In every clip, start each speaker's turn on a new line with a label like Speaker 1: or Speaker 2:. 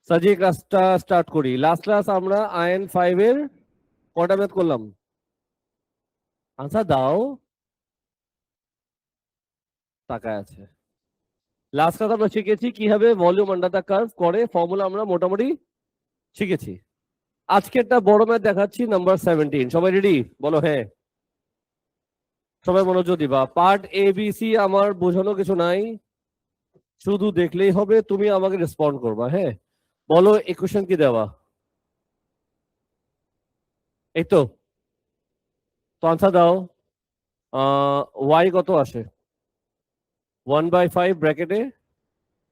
Speaker 1: সাজিয়ে ক্লাসটা স্টার্ট করি। লাস্ট ক্লাস আমরা আয়ন 5 এর কটা ম্যাথ করলাম? আনসার দাও, তাকায় আছে। লাস্ট ক্লাস আমরা শিখেছি কিভাবে ভলিউম আন্ডার দ্য কার্ভ করে, ফর্মুলা আমরা মোটামুটি শিখেছি। আজকে একটা বড় ম্যাথ দেখাচ্ছি, নাম্বার 17। সবাই রেডি? বলো হ্যাঁ। সবাই মনোযোগ দিবা। পার্ট এ বি সি আমার বোঝানো কিছু নাই, শুধু দেখলেই হবে, তুমি আমাকে রেসপন্ড করবা। হ্যাঁ, বলো ইকুয়েশন কি দেওয়া? এই তো আনসার দাও। ওয়াই কত আসে? 1/5 ব্র্যাকেটে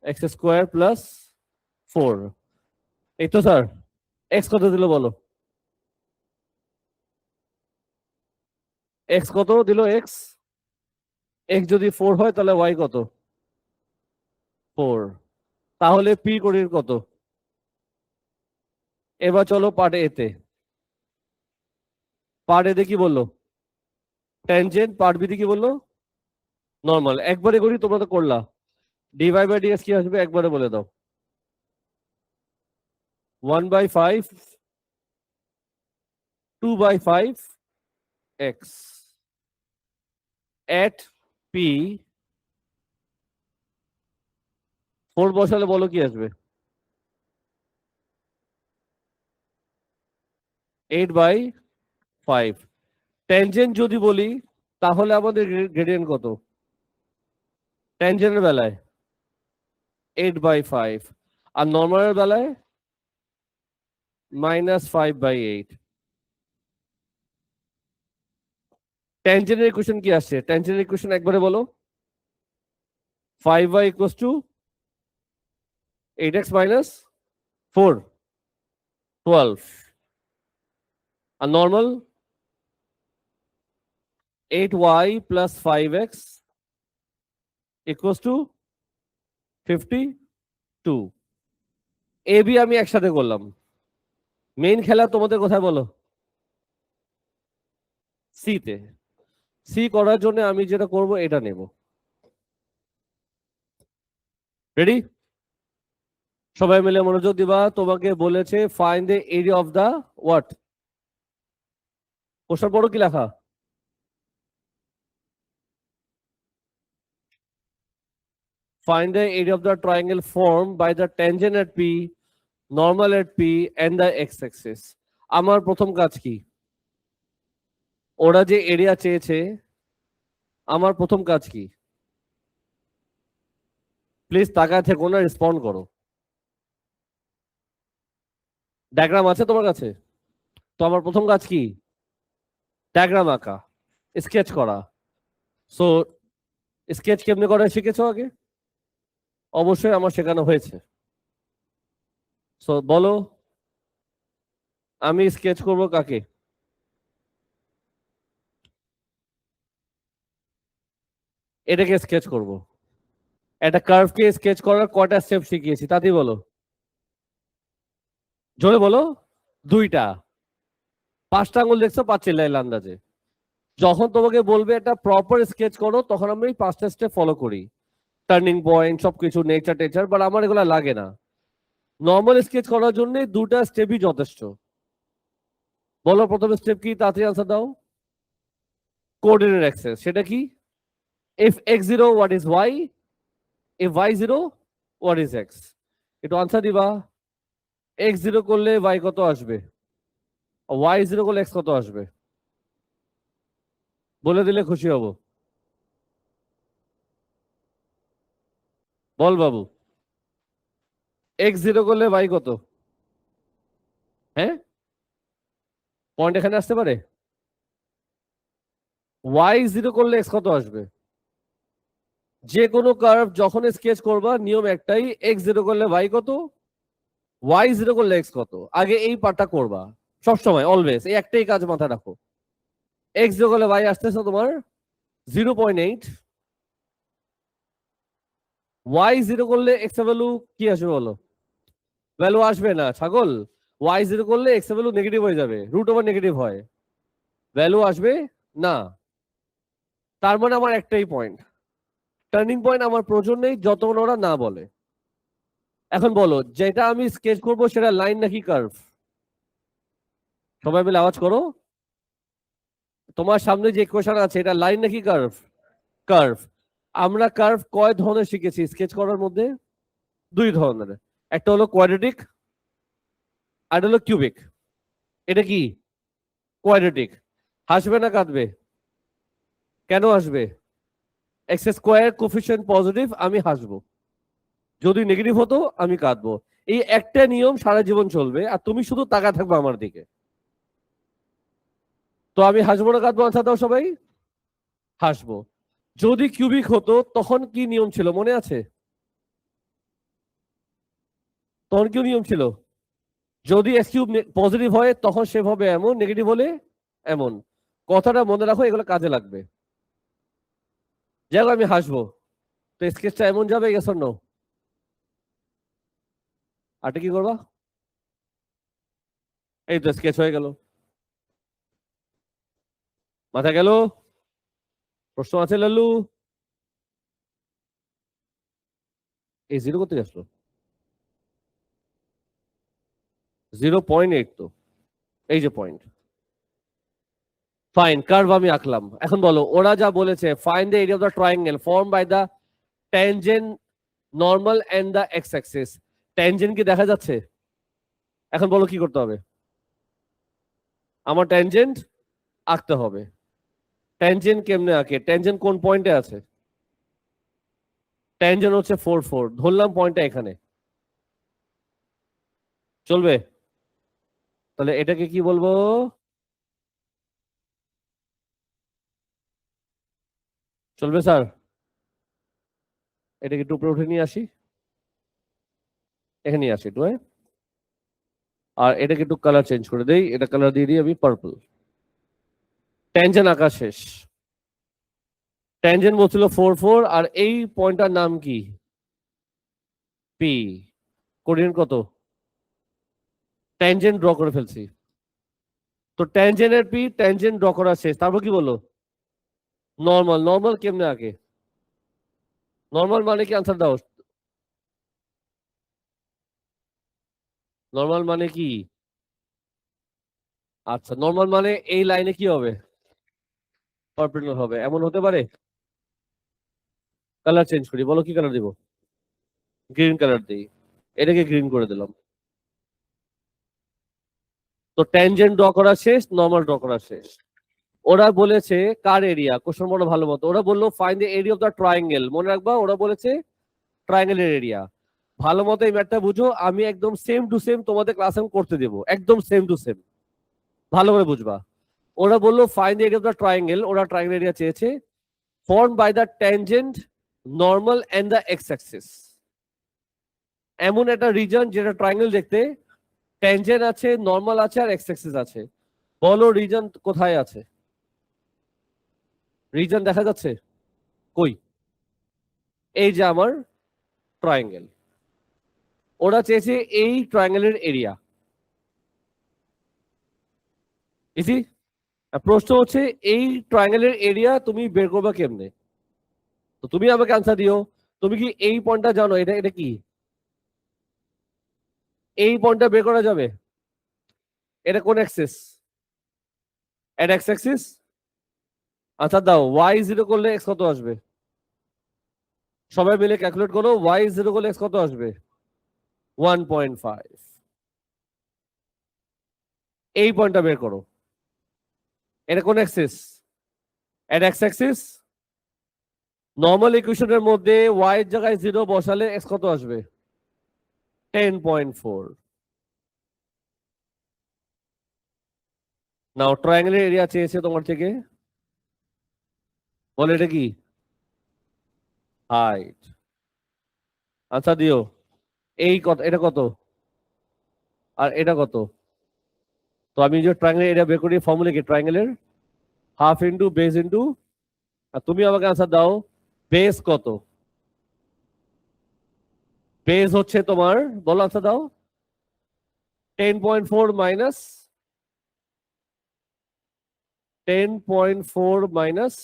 Speaker 1: এক্স স্কোয়ার প্লাস 4। এই তো স্যার। এক্স কত দিল বলো? এক্স কত দিল? এক্স এক্স যদি 4 হয় তাহলে ওয়াই কত? 4। তাহলে পি কোণের কত? এবার চলো পার্ট এ তে। পার্ট এ তে কি বললো? ট্যানজেন্ট। পার্ট বি তে কি বললো? নর্মাল। একবারে করি, তোমরা তো করলা। ডিভাই বাই ডিএক্স কি আসবে একবারে বলে দাও। 1/5 2/5 এক্স এট পি। 4 বসালে বলো কি আসবে? 8/5। ট্যানজেন্ট যদি বলি তাহলে আমাদের গ্রেডিয়েন্ট কত ট্যানজেন্টের বেলায়? 8/5। আর নর্মালের বেলায় -5/8। ট্যানজেন্টের ইকুয়েশন কি আসছে? ট্যানজেন্টের ইকুয়েশন একবারে বলো। 5y equals to 8x minus 4, 12। আর normal 8y plus 5x equals to 52। A B আমি একসাথে করলাম। মেইন খেলা তোমাদের কোথায় বলো? সি তে। সি করার জন্য আমি যেটা করব এটা নেব। রেডি? সবাই মিলে মনোযোগ দিবা। তোমাকে বলেছে find the area of the what? Question পড়ো, কি লেখা? Find the area of the triangle formed by the tangent at P, normal at P and the x-axis. আমার প্রথম কাজ কি? ওরা যে এরিয়া চেয়েছে, আমার প্রথম কাজ কি? প্লিজ তাকায় থেকো না, রেসপন্ড করো। ডায়াগ্রাম আছে তোমার কাছে? তো আমার প্রথম কাজ কি? ডায়াগ্রাম আঁকা, স্কেচ করা। সো স্কেচ কেমনে করে শিখেছো আগে? অবশ্যই আমার শেখানো হয়েছে। সো বলো, আমি স্কেচ করব কাকে? এটাকে স্কেচ করব। একটা কার্ভকে স্কেচ করার কয়টা স্টেপ শিখিয়েছি তাতেই বলো। জোরে বলো। 2টা। 5টা আঙুল দেখছো? 5 চিল্লাইল আন্দাজে। যখন তোমাকে বলবে একটা প্রপার স্কেচ করো তখন আমি 5টা স্টেপ ফলো করি, টার্নিং পয়েন্ট সবকিছু, নেচার টেচার, বাট আমার এগুলো লাগে না। নর্মাল স্কেচ করার জন্য 2টা স্টেপই যথেষ্ট। বলো প্রথম স্টেপ কি? তাড়াতাড়ি আনসার দাও। Coordinate access. সেটা কি? If x0 what is y, if y0 what is x। একটু আনসার দিবা। x0 করলে y কত আসবে? y0 করলে x কত আসবে? বলে দিলে খুশি হব। বল বাবু, x0 করলে y কত? হ্যাঁ, পয়েন্ট এখানে আসতে পারে। y0 করলে x কত আসবে? যে কোনো কার্ভ যখন স্কেচ করবা নিয়ম একটাই, x0 করলে y কত, y0 করলে x কত। আগে এই পার্টটা করবা সবসময়, অলওয়েজ এই একটাই কাজ মাথায় রাখো। x0 করলে y আসতেছে তোমার 0.8, y0 করলে x এর ভ্যালু কি আসবে বলো? ভ্যালু আসবে না ছাগল। y0 করলে x এর ভ্যালু নেগেটিভ হয়ে যাবে, রুট ওভার নেগেটিভ হয়, ভ্যালু আসবে না। তার মানে আমার একটাই পয়েন্ট, টার্নিং পয়েন্ট আমার প্রয়োজন নেই যতক্ষণ ওরা না বলে। এখন বলো যেটা আমি স্কেচ করব সেটা লাইন নাকি কার্ভ? সবাই মিলে আওয়াজ করো। তোমার সামনে যে ইকুয়েশন আছে এটা লাইন নাকি কার্ভ? কার্ভ। আমরা কার্ভ কয় ধরনের শিখেছি স্কেচ করার মধ্যে? দুই ধরনের। একটা হলো কোয়াড্রেটিক আর হলো কিউবিক। এটা কি? কোয়াড্রেটিক। হাসবে না কাঁদবে? কেন আসবে? এক্স স্কোয়ার কোফিশিয়েন্ট পজিটিভ, আমি হাসবো। যদি নেগেটিভ হতো আমি কাঁদবো। এই একটা নিয়ম সারা জীবন চলবে আর তুমি শুধু তাকায় থাকবে আমার দিকে। তো আমি হাসবো না কাঁদবো? আনসার দাও সবাই। হাসবো। যদি কিউবিক হতো তখন কি নিয়ম ছিল মনে আছে? তখন কি নিয়ম ছিল? যদি এক্স কিউব পজিটিভ হয় তখন সেভাবে এমন, নেগেটিভ হলে এমন। কথাটা মনে রাখো, এগুলো কাজে লাগবে। যাই হোক, আমি হাসবো। তো স্কেচটা এমন যাবে, গেছ নো? আরটা কি করবা? এই তো স্কেচ হয়ে গেল। মাথা গেল? প্রশ্ন আছে লাল্লু? এই জিরো করতে আসলো 0.8 তো। এই যে পয়েন্ট। ফাইন, কার্ভ আমি আঁকলাম। এখন বলো ওরা যা বলেছে, find the area of the triangle form by the tangent normal and the x axis. Tangent কি দেখা যাচ্ছে? এখন বলো কি করতে হবে? আমার ট্যানজেন্ট আঁকতে হবে। ট্যানজেন্ট কেমনে আঁকে? ট্যানজেন্ট কোন পয়েন্টে আছে? ট্যানজেন্ট হচ্ছে 4 ধরলাম পয়েন্টটা এখানে। চলবে? তাহলে এটাকে কি বলবো? চলবে স্যার? এটাকে একটু উপরে উঠে নিয়ে আসি, এখানে নিয়ে আসি একটু, হ্যাঁ। আর এটাকে একটু কালার চেঞ্জ করে দেই, এটা কালার দিয়ে দিই আমি পার্পল। ট্যানজেন্ট আঁকা শেষ। ট্যানজেন্ট বলছিল 4 আর এই পয়েন্টটার নাম কি? পি। কোঅর্ডিনেট কত? ট্যানজেন্ট ড্র করে ফেলছি। তো ট্যানজেন্টের পি, ট্যানজেন্ট ড্র করা শেষ, তারপর কি বলো? নর্মাল। নর্মাল কেমনে আঁকে? নর্মাল মানে কি? আনসার দাও। নর্মাল মানে কি? আচ্ছা, নর্মাল মানে এই লাইনে কি হবে? পারপেন্ডিকুলার হবে, এমন হতে পারে। কালার চেঞ্জ করি, বলো কি কালার দিব? গ্রিন কালার দিই। এটাকে গ্রিন করে দিলাম। তো ট্যানজেন্ট ড্র করা শেষ, নর্মাল ড্র করা শেষ। ওরা বলেছে কার এরিয়া, কোশ্চেন বড় ভালো মতো। ওরা বললো find the area of the triangle. মনে রাখবা ওরা বলেছে ট্রায়াঙ্গেলের এরিয়া। ভালো মতো এই ম্যাথটা বুঝো, আমি একদম সেম টু সেম তোমাদের ক্লাসে করতে দেবো, একদম সেম টু সেম। ভালো করে বুঝবা। ওরা বললো find the area of the triangle, ওরা ট্রায়াঙ্গেল এরিয়া চেয়েছে। Form by the tangent normal and the x axis. এমন একটা রিজন যেটা ট্রায়াঙ্গেল দেখতে ট্যানজেন্ট আছে, নর্মাল আছে আর এক্স অ্যাক্সিস আছে। বলো রিজন কোথায় আছে? রিজন দেখা যাচ্ছে কই? এই যে আমার ট্রায়াঙ্গেল। ওরা চেয়েছে এই ট্রায়াঙ্গেলের এরিয়া। ইজি। প্রশ্ন হচ্ছে এই ট্রায়াঙ্গেলের এরিয়া তুমি বের করবা কেমনে? তো তুমি আমাকে আনসার দিও। তুমি কি এই পয়েন্টটা জানো? এটা এটা কি? এই পয়েন্টটা বের করা যাবে? এটা কোন অ্যাক্সিস? এটা এক্স অ্যাক্সিস। আচ্ছা দাও, y0 করলে এক্স কত আসবে? সবাই মিলে ক্যালকুলেট করো, y0 করলে এক্স কত আসবে? 1.5। এই পয়েন্টটা বের করো। এটা কোন অ্যাক্সিস? এটা এক্স অ্যাক্সিস। নর্মাল ইকুয়েশনের মধ্যে y এর জায়গায় 0 বসালে এক্স কত আসবে? 10.4। নাও ট্রায়াঙ্গেলের এরিয়া চেয়েছে তোমার থেকে, বলে এটা কি? হাইট। আচ্ছা দিও। এই কত, এটা কত, আর এটা কত? তো আমি যে ট্রায়াঙ্গেলের এরিয়া বের করি, ফর্মুলা কি ট্রায়াঙ্গেলের? Half into base into. আর তুমি আমাকে আনসার দাও, বেস কত? বেস হচ্ছে তোমার, বলো আনসার দাও। 10.4 মাইনাস 10.4 মাইনাস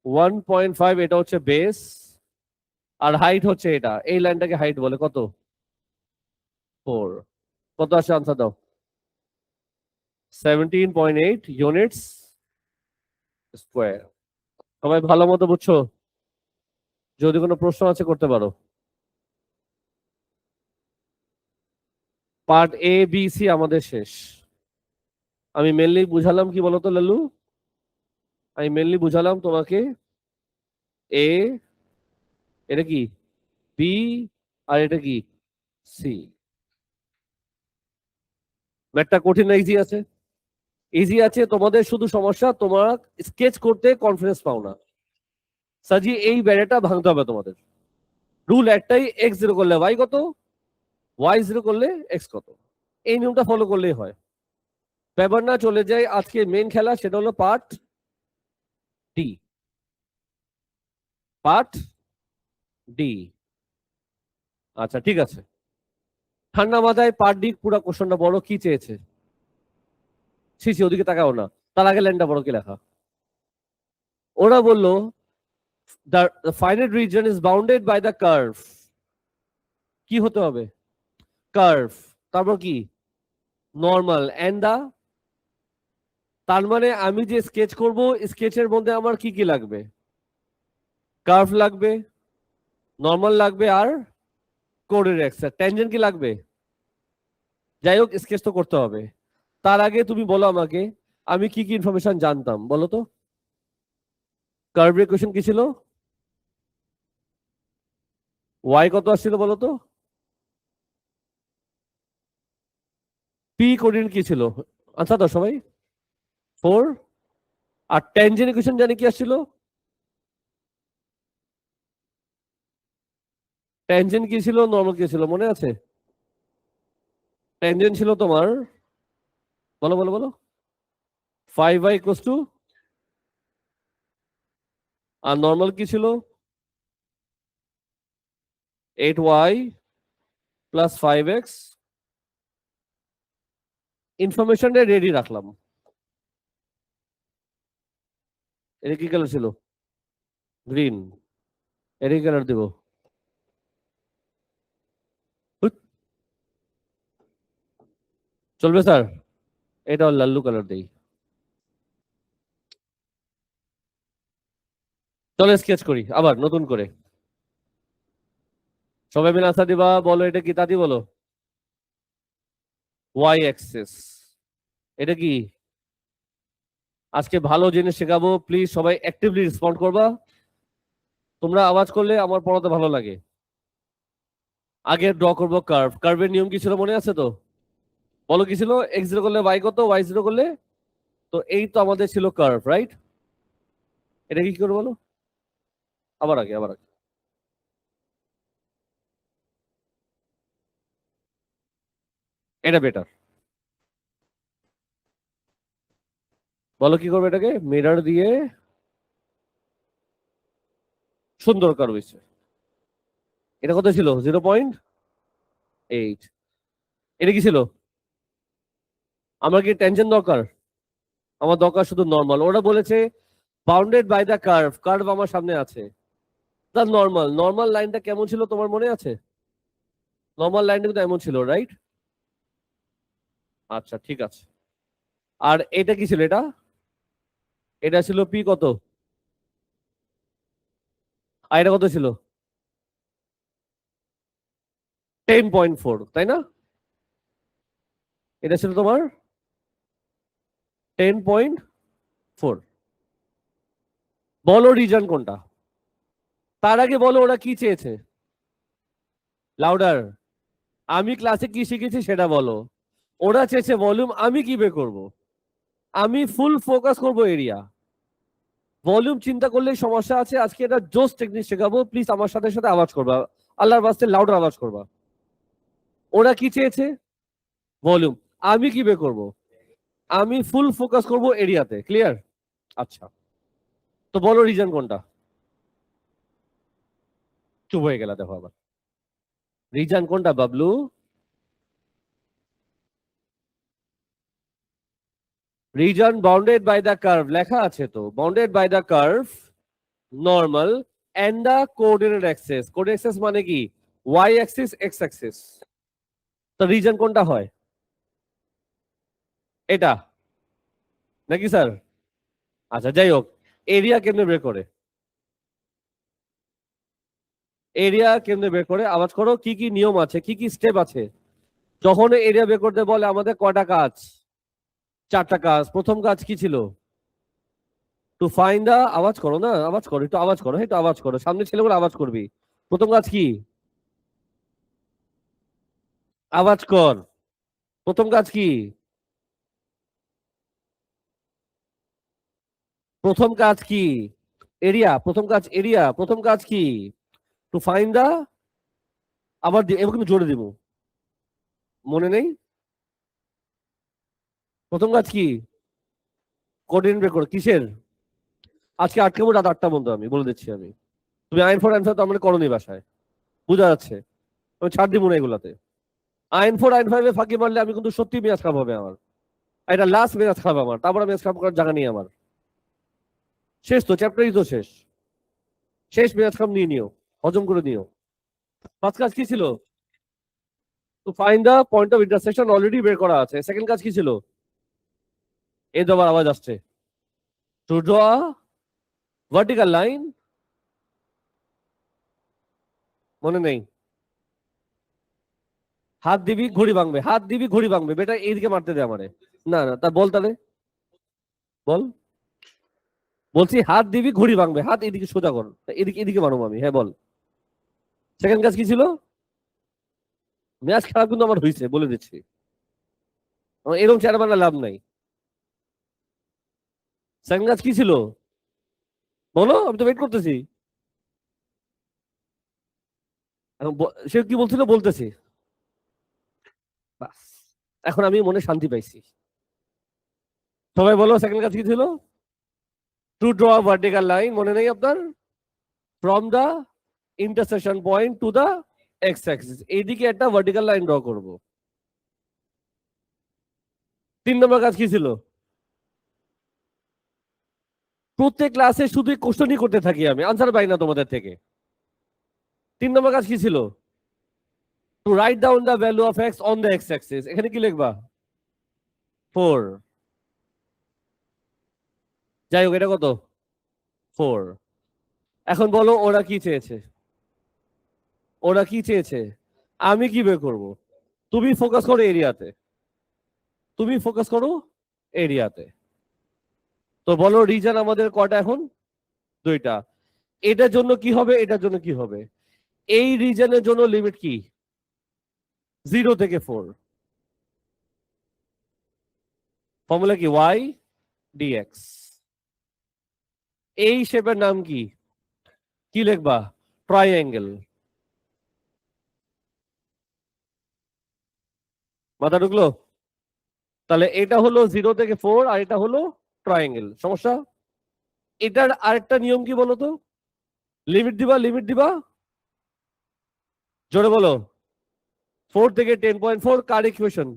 Speaker 1: 1.5, এটা হচ্ছে বেস। আর হাইট হচ্ছে এটা, এই লাইনটাকে হাইট বলে। কত? 4। কত আসে আনসার দাও? 17.8 ইউনিটস স্কোয়ার। সবাই ভালো মতো বুঝছো? যদি কোনো প্রশ্ন আছে করতে পারো। পার্ট এ বি সি আমাদের শেষ। আমি মেনলি বুঝালাম কি বলতো লাল্লু? আমি মেনলি বুঝালাম তোমাকে এ, এটা কি বি, আর এটা কি সি। ম্যাথটা কঠিন না ইজি আছে? ইজি আছে। তোমাদের শুধু সমস্যা তোমার স্কেচ করতে কনফিডেন্স পাও না। সাজি এই ব্যারেটা ভাঙতে হবে তোমাদের। রুল একটাই, এক্স জিরো করলে ওয়াই কত, ওয়াই জিরো করলে এক্স কত। এই নিয়মটা ফলো করলেই হয়। ব্যাপার না, চলে যায় আজকে মেন খেলা, সেটা হলো পার্ট ডি। Part D. আচ্ছা ঠিক আছে। ঠান্ডা মাথায় পার্ট ডি পুরো কোশ্চেনটা বড় কি চেয়েছে। ছি ওদিকে তাকাও না, তার আগে লাইনটা বড় কি লেখা। ওরা বললো the finite region is bounded by the curve। কি হতে হবে? কার্ভ। তারপর কি? Normal and the. তার মানে আমি যে স্কেচ করব, স্কেচের মধ্যে আমার কি কি লাগবে? কার্ভ লাগবে, নর্মাল লাগবে, আর কোঅর্ডিনেটস, ট্যানজেন্ট কি লাগবে? যাই হোক, স্কেচ তো করতে হবে। তার আগে তুমি বলো আমাকে আমি কি কি ইনফরমেশন জানতাম বলো তো। কার্ভের কোশ্চেন কি ছিল? ওয়াই কত আসছিল বলো তো? পি কোঅর্ডিনেট কি ছিল? আচ্ছা তো সবাই 4। আর ট্যানজেন্ট ইকুয়েশন জানি কি আসছিল? ট্যানজেন্ট কি ছিল, নর্মাল কি ছিল, মনে আছে? ট্যানজেন্ট ছিল তোমার, বলো বলো বলো, 5y equals to, R normal কি ছিল? 8y plus 5x। ইনফরমেশনটা রেডি রাখলাম। এটা কি কালার ছিল? গ্রিন। এটা কি কালার দেবো? চলবে স্যার? এটা লাল্লু কালার দেই। চলো স্কেচ করি আবার নতুন করে। সবাই মিলে আনসার দিবা, বলো এটা কি দাদি বলো। Y axis. এটা কি? আজকে ভালো জিনিস শেখাবো, প্লিজ সবাই অ্যাক্টিভলি রেসপন্ড করবা। তোমরা আওয়াজ করলে আমার পড়াতে ভালো লাগে। আগে ড্র করবো কার্ভ। কার্ভের নিয়ম কি ছিল মনে আছে তো? বলো কি ছিল? এক্স জিরো করলে ওয়াই কত, ওয়াই জিরো করলে, তো এই তো আমাদের ছিল কার্ভ, রাইট? এটা কি করে বলো? আবার আগে আবার আগে। এটা বেটার। বলো কি করবে এটাকে? মিরর দিয়ে সুন্দর কার্ভ হয়েছে। এটা কত ছিল? 0.8। এটা কি ছিল? আমার কি টেনশন দরকার? আমার দরকার শুধু নর্মাল। ওরা বলেছে bounded by the curve, curve আমার সামনে আছে। দ্য নর্মাল, নর্মাল লাইনটা কেমন ছিল তোমার মনে আছে? নর্মাল লাইনটা কিন্তু এমন ছিল, রাইট? আচ্ছা ঠিক আছে। আর এটা কি ছিল? এটা এটা ছিল পি কত, আর এটা কত ছিল? 10.4, তাই না? এটা ছিল তোমার 10.4। বলো রিজন কোনটা? তার আগে বলো ওরা কি চেয়েছে। লাউডার। আমি ক্লাসে কি শিখেছি সেটা বলো। ওরা চেয়েছে ভলিউম, আমি কি বের করব? আমি ফুল ফোকাস করব এরিয়া। ভলিউম চিন্তা করলেই সমস্যা আছে। আজকে এটা জোস টেকনিক শেখাবো, প্লিজ আমার সাথে সাথে আওয়াজ করবা। আল্লাহর বাস্তে লাউডার আওয়াজ করবা। ওরা কি চেয়েছে? ভলিউম। আমি কি বের করব? আমি ফুল ফোকাস করব এরিয়াতে। ক্লিয়ার? আচ্ছা, তো বলো রিজন কোনটা? চুপ হয়ে গেলা দেখো আবার। রিজন কোনটা Bablu? Region bounded by the curve লেখা আছে তো, bounded by the curve, normal, and the coordinate axis. Coordinate axis মানে কি? Y axis, X axis. তো রিজন কোনটা হয়? এটা নাকি স্যার? আচ্ছা যাই হোক, এরিয়া কেমনে বের করে? এরিয়া কেমনে বের করে? আওয়াজ করো, কি কি নিয়ম আছে, কি কি স্টেপ আছে? যখন এরিয়া বের করতে বলে আমাদের কয়টা কাজ? 4টা কাজ। প্রথম কাজ কি ছিল? টু ফাইন্ড দা, আওয়াজ করো না, আওয়াজ করো, একটু আওয়াজ করো, একটু আওয়াজ করো, সামনে ছেলেগুলো আওয়াজ করবি। প্রথম কাজ কি? আওয়াজ কর। প্রথম কাজ কি? প্রথম কাজ কি? এরিয়া। প্রথম কাজ এরিয়া। প্রথম কাজ কি? টু ফাইন্ড দা, আবার এবার কিন্তু জোরে দিব, মনে নেই? প্রথম কাজ কি? কোঅর্ডিনেট বের করো। কিসের? আজকে আটকাবো রাত 8টা পর্যন্ত, আমি বলে দিচ্ছি আমি। তুমি আইন ফোর আইন ফাইভ তো আমরা করোনি বাসায়, বুঝা যাচ্ছে। আমি ছাড় দিব না এগুলাতে। আইন ফোর আইন ফাইভে ফাঁকি মারলে আমি কিন্তু সত্যি মেয়াজ খারাপ হবে আমার। এটা লাস্ট মেয়াজ খারাপ আমার, তারপর মেয়াজ খারাপ করার জায়গা নেই আমার। শেষ তো, চ্যাপ্টারই তো শেষ। শেষ মেয়াজ খারাপ নিয়ে নিও, হজম করে নিও। ফার্স্ট কাজ কি ছিল? To find the point of intersection, already বের করা আছে। সেকেন্ড কাজ কি ছিল? এই তো আবার আওয়াজ আসছে। টু ড্র ভার্টিক্যাল লাইন, মনে নেই? হাত দিবি ঘড়ি ভাঙবে, হাত দিবি ঘড়ি ভাঙবে, বেটা এইদিকে মারতে দে আমারে। না না, তা বল তাহলে, বল। বলছি হাত দিবি ঘড়ি ভাঙবে, হাত এদিকে সোজা কর, এদিকে এদিকে মারবো আমি, হ্যাঁ বল। সেকেন্ড কাজ কি ছিল? ম্যাচ খারাপ কিন্তু আমার হয়েছে, বলে দিচ্ছি। আমার এরকম চেয়ার বানা লাভ নাই। সেকেন্ড কাজ কি ছিল? বলো, আমি তো ওয়েট করতেছি। সে কি বলছিল বলতেছি। বাস, এখন আমি মনে শান্তি পাইছি। সবাই বলো সেকেন্ড কাজ কি ছিল? টু ড্র ভার্টিক্যাল লাইন, মনে নেই আপনার? From the intersection point to the x axis, এইদিকে একটা ভার্টিক্যাল লাইন ড্র করব। 3 নম্বর কাজ কি ছিল? প্রত্যেক ক্লাসে শুধু কোশ্চেনই করতে থাকি আমি, আনসার পাই না তোমাদের থেকে। 3 নম্বর কাজ কি ছিল? To write down the value of x on the x axis. এখানে কি লিখবা? 4। যাই হোক, এটা কত? 4। এখন বলো ওরা কি চেয়েছে? ওরা কি চেয়েছে? আমি কি বের করব? তুমি ফোকাস করো এরিয়াতে, তুমি ফোকাস করো এরিয়াতে। তো বলো রিজন আমাদের কয়টা এখন? 2টা। এটার জন্য কি হবে, এটার জন্য কি হবে? এই রিজনের জন্য লিমিট কি? 0 থেকে 4। ফর্মুলা কি? y dx। এই শেপের নাম কি? কি লিখবা? ট্রাইঅ্যাঙ্গেল। মাথা ঢুকলো? তাহলে এটা হলো 0 থেকে 4 আর এটা হলো ট্রাইঅ্যাঙ্গেল। সমস্যা? এটার আরেকটা নিয়ম কি বলো তো? লিমিট দিবা, লিমিট দিবা, জোরে বলো। 4 থেকে 10.4 কার ইকুয়েশন?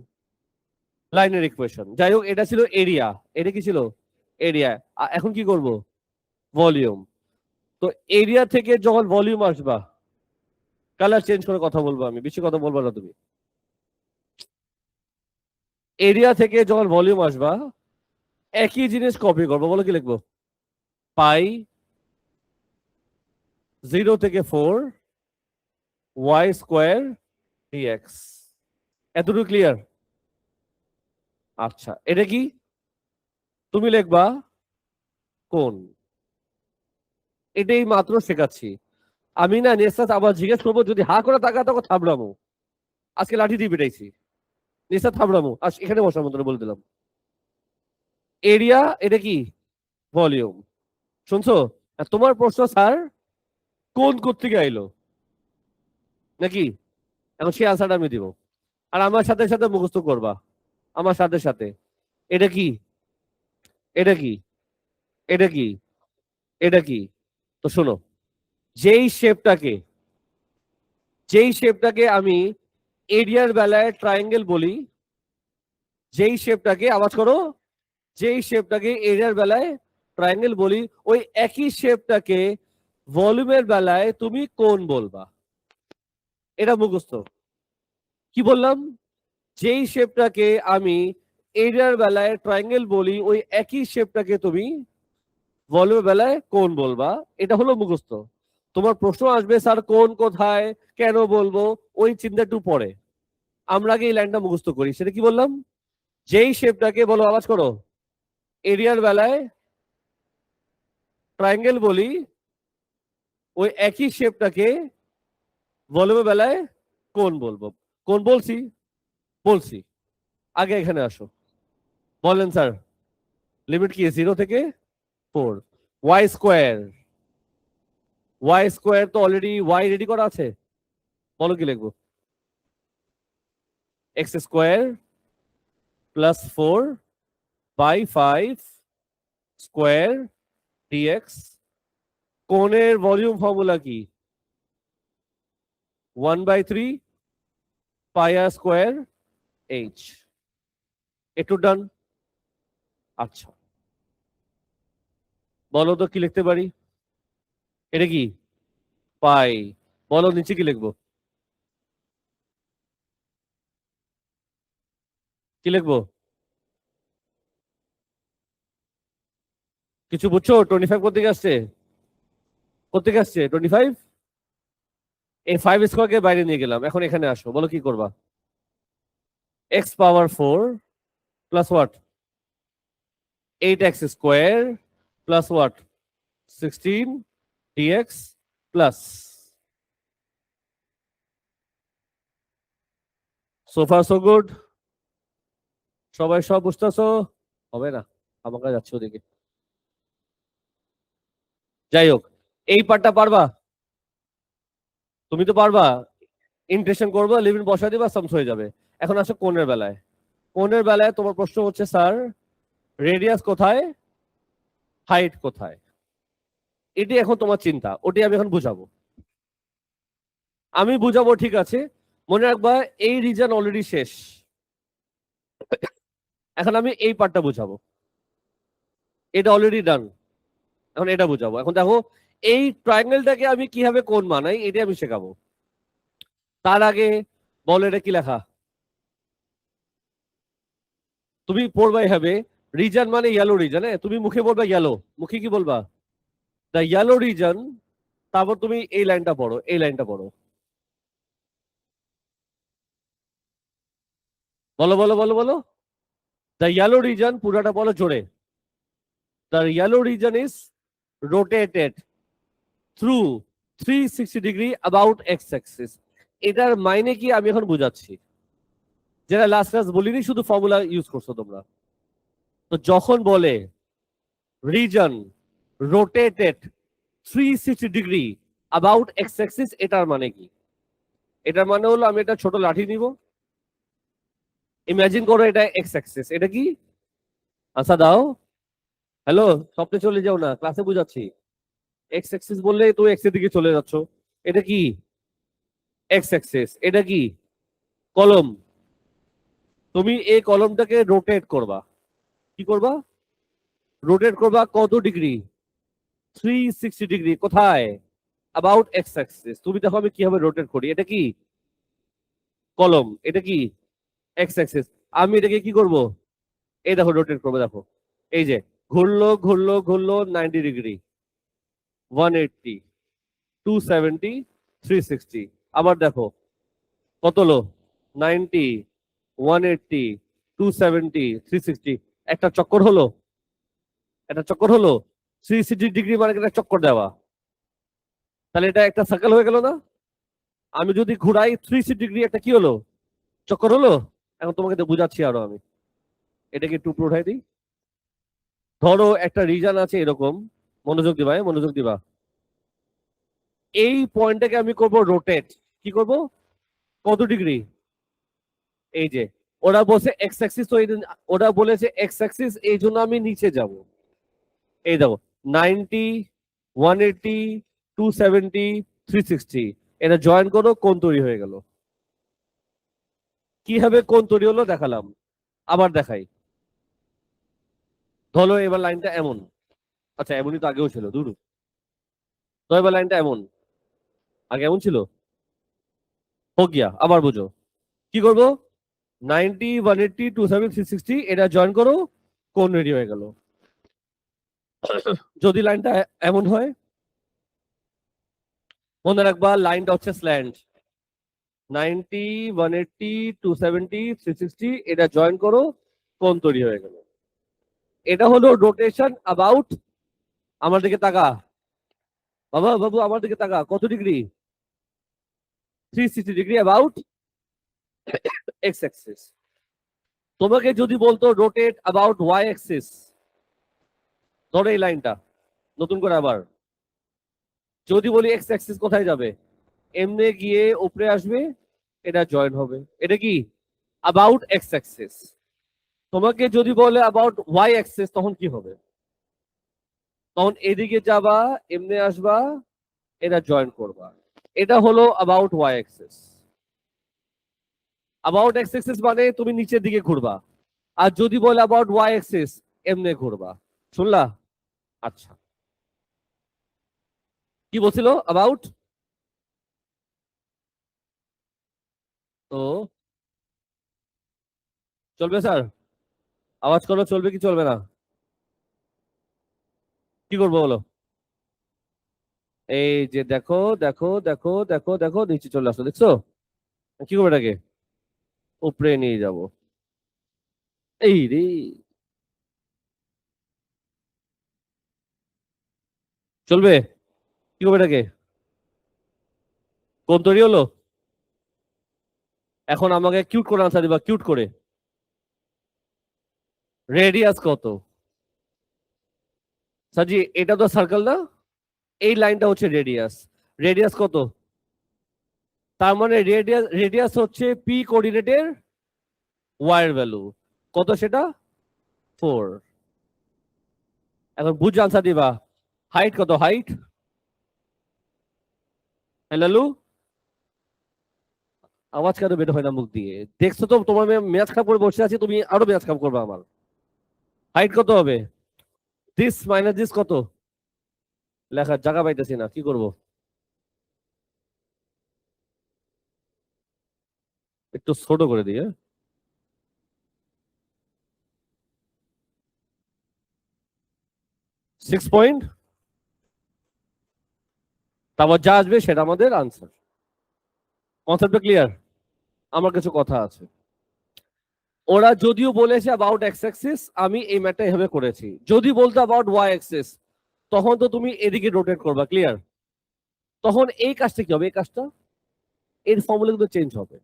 Speaker 1: লাইনের ইকুয়েশন। যাই হোক, এটা ছিল এরিয়া। এটা কি ছিল? এরিয়া। এখন কি করব? ভলিউম। তো এরিয়া থেকে যখন ভলিউম আসবা, কালার চেঞ্জ করে কথা বলবো আমি, বেশি কথা বলবো না তুমি। এরিয়া থেকে যখন ভলিউম আসবা, একই জিনিস কপি করবো। বলো কি লিখবো? পাই 0 থেকে 4 ওয়াই স্কোয়ার ডিএক্স। এতটুকু ক্লিয়ার? আচ্ছা, এটা কি? তুমি লিখবা কোন। এটাই মাত্র শেখাচ্ছি আমি। না নেক্সট আবার জিজ্ঞেস করবো, যদি হা করে তাকা তখন থাবড়ামো। আজকে লাঠি দিয়ে পিটাইছি। নেক্সট থাবড়ামো, এখানে বসার মতো বলে দিলাম। এরিয়া, এটা কি? ভলিউম। শুনছো? আর তোমার প্রশ্ন, স্যার কোন কোত্থেকে আইলো নাকি? এখন সেই আনসারটা আমি দিব, আর আমার সাথে সাথে মুখস্থ করবা, আমার সাথে সাথে। এটা কি? এটা কি? এটা কি? এটা কি? তো শোনো, যেই শেপটাকে, যেই শেপটাকে আমি এরিয়ার বেলায় ট্রায়াঙ্গেল বলি, যেই শেপটাকে, আওয়াজ করো, যেই শেপটাকে এরিয়ার বেলায় ট্রায়াঙ্গেল বলি, ওই একই শেপটাকে ভলিউমের বেলায় তুমি কোণ বলবা, এটা মুখস্থ। কি বললাম? যেই শেপটাকে আমি এরিয়ার বেলায় ট্রায়াঙ্গেল বলি, ওই একই শেপটাকে তুমি ভলিউমের বেলায় কোণ বলবা, এটা হলো মুখস্থ। তোমার প্রশ্ন আসবে স্যার কোণ কোথায়, কেন বলবো, ওই চিন্তা একটু পরে। আমরা আগে এই লাইনটা মুখস্থ করি। সেটা কি বললাম? যেই শেপটাকে, বলো আওয়াজ করো, এরিয়ার বেলায় ট্রায়াঙ্গেল বলি, ওই একই শেপটাকে ভলিউমের বেলায় কোণ বলবো। কোণ বলছি? বলছি। আগে এখানে আসো, বলেন স্যার লিমিট কি 0 থেকে 4? ওয়াই স্কোয়ার, ওয়াই স্কোয়ার তো অলরেডি ওয়াই রেডি করা আছে, বলো কি লিখবো? X square plus 4/5 square dx. কোণের ভলিউম ফর্মুলা কি? 1/3 পাই আর স্কোয়ার এইচ। একটু ডান। আচ্ছা, বলো তো কি লিখতে পারি? এটা কি? পাই। বলো নিচে কি লিখবো? কি লিখবো? কিছু বুঝছো? 25 কোথেকে আসছে? কোথেকে আসছে 25? এই 5 স্কোয়ারকে বাইরে নিয়ে গেলাম, এখন এখানে আসো, বলো কি করবা? X power 4 plus what? 8x square plus what? 16 dx plus. So far so good. সবাই সব বুঝতেছো? হবে না, আমাকে যাচ্ছে ওদিকে। যাই হোক, এই পার্টটা পারবা? তুমি তো পারবা। ইন্টিগ্রেশন করবো, লিমিট বসা দিবা, সামস হয়ে যাবে। এখন আসো কোণের বেলায়। কোণের বেলায় তোমার প্রশ্ন হচ্ছে স্যার রেডিয়াস কোথায়, হাইট কোথায়? এটি এখন তোমার চিন্তা, ওটি আমি এখন বুঝাবো। আমি বুঝাবো, ঠিক আছে। মনে রাখবা এই রিজন অলরেডি শেষ। এখন আমি এই পার্টটা বুঝাবো, এটা অলরেডি ডান। এখন এটা বুঝাবো। এখন দেখো এই ট্রায়াঙ্গেলটাকে আমি কিভাবে কোণ বানাই, এটা আমি শেখাবো। তার আগে বলো এটা কি লেখা? তুমি পড়বা হবে রিজন মানে ইয়েলো রিজন। তুমি মুখে বলবা ইয়েলো, মুখে কি বলবা? The yellow reason. তারপর তুমি এই লাইনটা পড়ো, এই লাইনটা পড়ো, বলো বলো বলো বলো। দ্য ইয়েলো রিজন, পুরাটা বলো জোরে। The yellow reason is rotated through 360 degree about x Axis. এটার মাইনে কি আমি এখন বুঝাচ্ছি, যেটা লাস্ট ক্লাস বলিনি, শুধু ফর্মুলা ইউজ করছো তোমরা। তো যখন বলে reason rotated 360 degree about x Axis, এটার মানে কি? এটার মানে হলো আমি একটা ছোট লাঠি নিব, ইমাজিন করো এটা এক্স অ্যাক্সিস। এটা কি? আচ্ছা দাও। হ্যালো, স্বপ্নে চলে যাও না, ক্লাসে বুঝাচ্ছি। এক্স অ্যাক্সিস বললে তুমি এক্স এর দিকে চলে যাচ্ছ। এটা কি? X Axis. এটা কি? কলম। তুমি এই কলমটাকে রোটেট করবা। কি করবা? রোটেট করবা কত ডিগ্রি? 360 ডিগ্রি। কোথায়? About x Axis. তুমি দেখো আমি কিভাবে রোটেট করি। এটা কি? কলম। এটা কি? X Axis. আমি এটাকে কি করব? এই দেখো রোটেট করবো, দেখো এই যে ঘুরলো ঘুরলো ঘুরলো 90 ডিগ্রি, 180, 270, 360। আবার দেখো কত হলো? 90, 180, 270, 360। একটা চক্কর হলো, একটা চক্কর হলো। 360 ডিগ্রি মানে একটা চক্কর দেওয়া, তাহলে এটা একটা সার্কেল হয়ে গেল না? আমি যদি ঘুরাই 360 ডিগ্রি, একটা কি হলো? চক্কর হলো। এখন তোমাকে তো বুঝাচ্ছি আরো আমি। এটাকে একটু উপরে উঠাই দিই। ধরো একটা রিজন আছে এরকম, মনোযোগ দিবা, মনোযোগ দিবা। এই পয়েন্টটাকে আমি করব রোটেট। কি করব? কত ডিগ্রি? এই যে ওরা বলছে এক্স অ্যাক্সিস, তো ওরা বলেছে এক্স অ্যাক্সিস, এই জন্য আমি নিচে যাব। এই দেখো 90, 180, 270, 360, এটা জয়েন করো, কোণ তৈরি হয়ে গেল। কিভাবে কোণ তৈরি হলো দেখালাম, আবার দেখাই। ধরো এবার লাইনটা এমন। আচ্ছা এমনই তো আগেও ছিল, দূর। তো এবার লাইনটা এমন, আগে এমন ছিল, হোক গিয়া, আবার বুঝো কি করবো, 90, 180, 270, 360 এটা জয়েন করো, কোন রেডি হয়ে গেল। যদি লাইনটা এমন হয়, মনে রাখবা লাইনটা হচ্ছে স্ল্যান্ট, 90, 180, 270, 360 এটা জয়েন করো, কোন তৈরি হয়ে গেল। এটা হলো রোটেশন অ্যাবাউট, আমার দিকে তাকা বাবা, বাবু আমার দিকে তাকা, কত degree, 360 degree about x Axis. তোমাকে যদি বলতো রোটেট অ্যাবাউট ওয়াই অ্যাক্সিস, ধরো এই লাইনটা, নতুন করে আবার যদি বলি এক্স অ্যাক্সিস কোথায় যাবে, এমনি গিয়ে উপরে আসবে, এটা জয়েন হবে, এটা কি অ্যাবাউট এক্স অ্যাক্সিস। তোমাকে যদি বলে অ্যাবাউট ওয়াই অ্যাক্সিস, তখন কি হবে, তখন এদিকে যাবা, এমনি আসবা, এটা জয়েন করবা, এটা হলো about Y axis. About x axis মানে তুমি নিচের দিকে ঘুরবা, আর যদি বলে অ্যাবাউট ওয়াই অ্যাক্সিস, এমনি ঘুরবা। শুনলা? আচ্ছা, কি বলছিল অ্যাবাউট, তো চলবে স্যার, আওয়াজ করো, চলবে কি চলবে না, কি করবো বলো। এই যে দেখো দেখো দেখো দেখো দেখো, নিচে চলে আসলো, দেখছো, কি করবো এটাকে, উপরে নিয়ে যাব, এই রে, চলবে, কি করবো এটাকে, কোন তৈরি হলো। এখন আমাকে কিউট করে আনসার দিবা, কিউট করে, রেডিয়াস কত, সাজি এটা তো সার্কেল না, এই লাইনটা হচ্ছে রেডিয়াস, রেডিয়াস কত, তার মানে রেডিয়াস, রেডিয়াস হচ্ছে পি কোঅর্ডিনেটের ওয়াই এর ভ্যালু কত, সেটা 4। এখন বুঝে আনসার দিবা, হাইট কত, হাইট, হ্যালো, আওয়াজ কেন বের হয় না মুখ দিয়ে, দেখছো তো তোমার মেয়াজ খারাপ করে বসে আছি, তুমি আরো মেয়াজ খারাপ করবে আমার। হাইট কত হবে, দিস মাইনাস দিস কত, লেখার জায়গা পাইতেছি না, কি করব, একটু ছোট করে দিয়ে, 6 পয়েন্ট, তারপর যা আসবে সেটা আমাদের আনসার। কনসেপ্টটা ক্লিয়ার? আমার কিছু কথা আছে। ওরা যদিও বলেছে অ্যাবাউট এক্স অ্যাক্সিস, আমি এই ম্যাটটা এভাবে করেছি, যদি বলতো অ্যাবাউট ওয়াই অ্যাক্সিস, তখন তো তুমি এদিকে রোটেট করবা, ক্লিয়ার, তখন এই কাজটা কি হবে, এই কাজটা, এর ফর্মুলা কিন্তু চেঞ্জ হবে।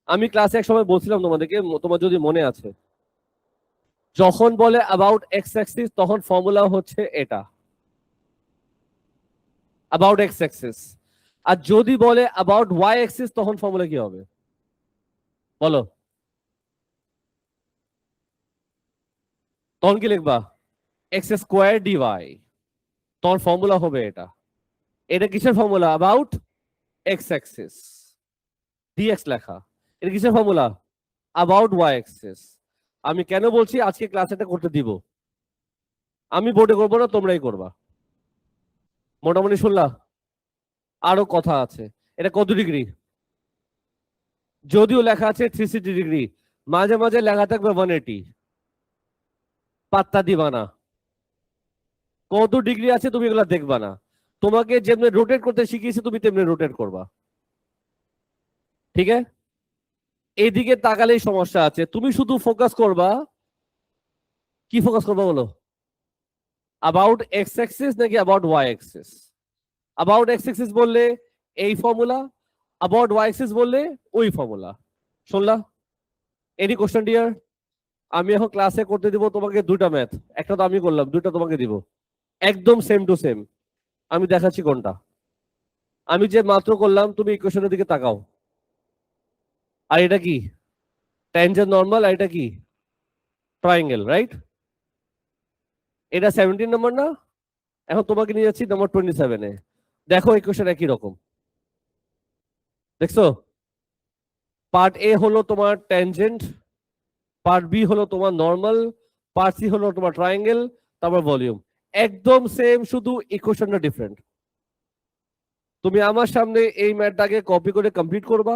Speaker 1: আমি ক্লাসে এক সময় বলছিলাম তোমাদেরকে, তোমার যদি মনে আছে, যখন বলে অ্যাবাউট এক্স অ্যাক্সিস, তখন ফর্মুলা হচ্ছে এটা, অ্যাবাউট এক্স অ্যাক্সিস। আর যদি বলে অ্যাবাউট ওয়াই অ্যাক্সিস, তখন ফর্মুলা কি হবে বলো, তখন কি লিখবা, এক্স স্কোয়ার ডিওয়াই, তখন ফর্মুলা হবে এটা। এটা কিসের ফর্মুলা, অ্যাবাউট এক্স অ্যাক্সিস, ডিএক্স লেখা, এটা কিসের ফর্মুলা, অ্যাবাউট ওয়াই অ্যাক্সিস। আমি কেন বলছি আজকে ক্লাস এটা করতে দিব, আমি বোর্ডে করবো না, তোমরাই করবা, মোটামুটি শুনলা, আরো কথা আছে, এটা কত ডিগ্রি, যদিও লেখা আছে 360 ডিগ্রি, মাঝে মাঝে লেখা থাকবে 180, পাত্তা দিবা না, কত ডিগ্রি আছে তুমি এগুলা দেখবা না, তোমাকে যেমনি রোটেট করতে শিখিয়েছি তুমি তেমনি রোটেট করবা, ঠিক আছে। এইদিকে তাকালেই সমস্যা আছে, তুমি শুধু ফোকাস করবা, কি ফোকাস করবা বলো, অ্যাবাউট এক্স অ্যাক্সিস নাকি about Y axis. About x axis বললে এই ফর্মুলা, অ্যাবাউট ওয়াই অ্যাক্সিস বললে ওই ফর্মুলা। শুনলা? Any question dear? আমি এখন ক্লাসে করতে দিব তোমাকে দুইটা ম্যাথ, একটা তো আমি করলাম, দুইটা তোমাকে দিব, একদম সেম টু সেম। আমি দেখাচ্ছি কোনটা, আমি যে মাত্র করলাম, তুমি ইকুয়েশনের দিকে তাকাও, আর এটা কি ট্যানজেন্ট নরমাল, আর এটা কি ট্রায়াঙ্গেল, রাইট? এটা 17 নম্বর না, এখন তোমাকে নিয়ে যাচ্ছি নম্বর 27-এ, দেখো ইকুয়েশন একই রকম, দেখছো, পার্ট এ হলো তোমার ট্যানজেন্ট, পার্ট বি হলো তোমার নর্মাল, পার্ট সি হলো তোমার ট্রায়াঙ্গেল, তারপর ভলিউম, একদম সেম, শুধু ইকুয়েশনটা ডিফারেন্ট। তুমি আমার সামনে এই ম্যাথটাকে কপি করে কমপ্লিট করবা,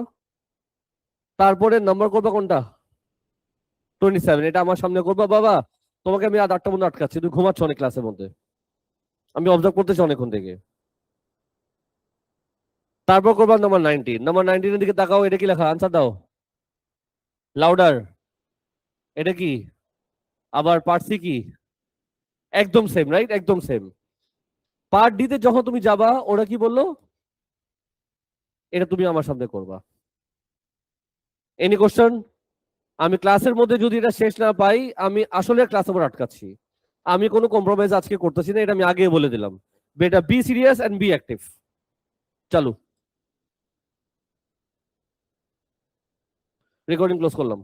Speaker 1: তারপরে নাম্বার করবা কোনটা 27, এটা আমার সামনে করবা। বাবা তোমাকে আমি আধ 8টা মধ্যে আটকাচ্ছি, তুমি ঘুমাচ্ছ অনেক ক্লাসের মধ্যে, আমি অবজার্ভ করতেছি অনেকক্ষণ থেকে। তারপর করবা নাম্বার 19 এর দিকে তাকাও, এটা কি লেখা, আনসার দাও লাউডার। এটা কি, আবার পার্ট সি কি, একদম সেম রাইট, একদম সেম। পার্ট ডি তে যখন তুমি যাবা ওরা কি বললো, এটা তুমি আমার সামনে করবা। Any question? আমি ক্লাসের মধ্যে যদি এটা শেষ না পাই, আমি আসলে ক্লাসের উপর আটকাচ্ছি। আমি কোনো কম্প্রোমাইজ আজকে করতেছি না, এটা আমি আগে বলে দিলাম। বেটা be serious and be active. চালু, রেকর্ডিং ক্লোজ করলাম।